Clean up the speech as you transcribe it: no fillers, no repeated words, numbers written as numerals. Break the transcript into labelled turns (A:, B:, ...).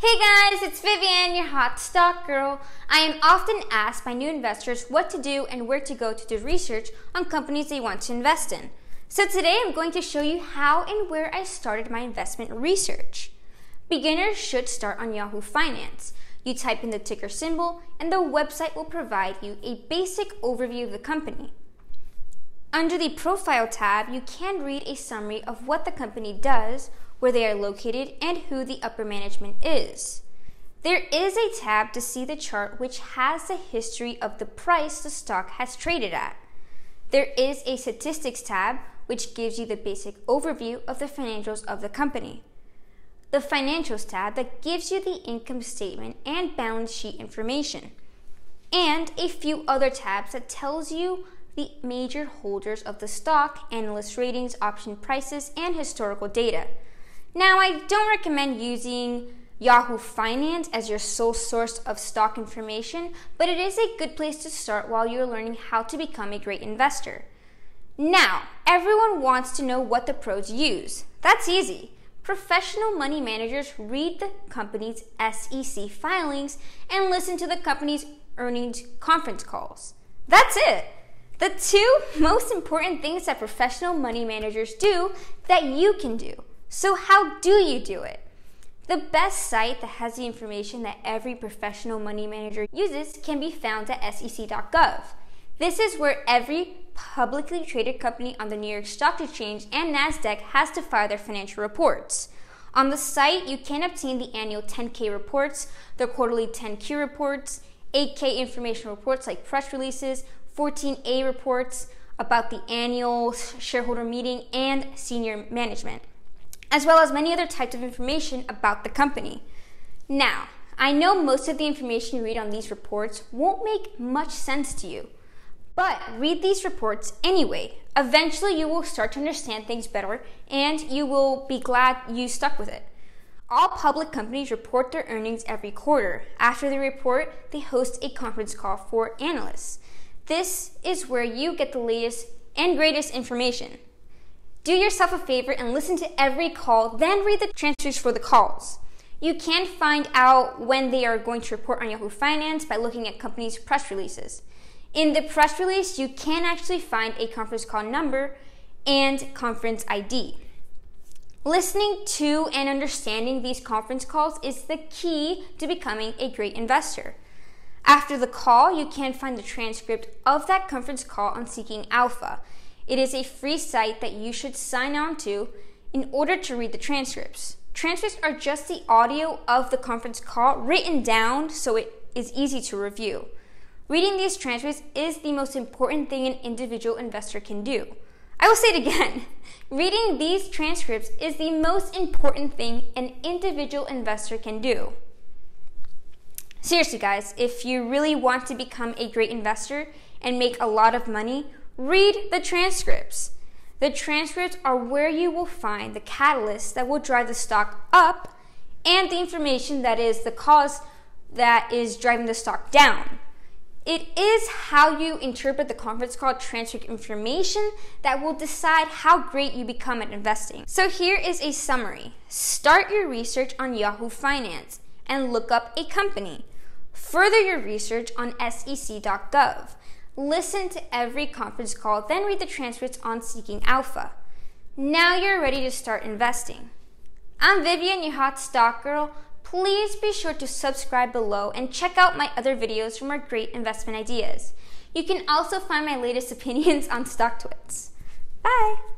A: Hey guys, it's Vivian, your hot stock girl. I am often asked by new investors what to do and where to go to do research on companies they want to invest in. So today I'm going to show you how and where I started my investment research. Beginners should start on Yahoo Finance. You type in the ticker symbol and the website will provide you a basic overview of the company. Under the Profile tab, you can read a summary of what the company does, where they are located, and who the upper management is. There is a tab to see the chart which has the history of the price the stock has traded at. There is a Statistics tab which gives you the basic overview of the financials of the company. The Financials tab that gives you the income statement and balance sheet information. And a few other tabs that tells you the major holders of the stock, analyst ratings, option prices, and historical data. Now, I don't recommend using Yahoo Finance as your sole source of stock information, but it is a good place to start while you're learning how to become a great investor. Now, everyone wants to know what the pros use. That's easy. Professional money managers read the company's SEC filings and listen to the company's earnings conference calls. That's it. The two most important things that professional money managers do that you can do. So how do you do it? The best site that has the information that every professional money manager uses can be found at SEC.gov. This is where every publicly traded company on the New York Stock Exchange and NASDAQ has to file their financial reports. On the site, you can obtain the annual 10K reports, the quarterly 10Q reports, 8K information reports like press releases, 14A reports about the annual shareholder meeting and senior management, as well as many other types of information about the company. Now, I know most of the information you read on these reports won't make much sense to you, but read these reports anyway. Eventually, you will start to understand things better, and you will be glad you stuck with it. All public companies report their earnings every quarter. After the report, they host a conference call for analysts. This is where you get the latest and greatest information. Do yourself a favor and listen to every call, then read the transcripts for the calls. You can find out when they are going to report on Yahoo Finance by looking at companies' press releases. In the press release, you can actually find a conference call number and conference ID. Listening to and understanding these conference calls is the key to becoming a great investor. After the call, you can find the transcript of that conference call on Seeking Alpha. It is a free site that you should sign on to in order to read the transcripts. Transcripts are just the audio of the conference call written down so it is easy to review. Reading these transcripts is the most important thing an individual investor can do. I will say it again. Reading these transcripts is the most important thing an individual investor can do. Seriously, guys, if you really want to become a great investor and make a lot of money, read the transcripts. The transcripts are where you will find the catalysts that will drive the stock up and the information that is the cause that is driving the stock down. It is how you interpret the conference call transcript information that will decide how great you become at investing. So here is a summary. Start your research on Yahoo Finance and look up a company. Further your research on SEC.gov. Listen to every conference call, then read the transcripts on Seeking Alpha. Now you're ready to start investing. I'm Vivian, your hot stock girl. Please be sure to subscribe below and check out my other videos for more great investment ideas. You can also find my latest opinions on StockTwits. Bye!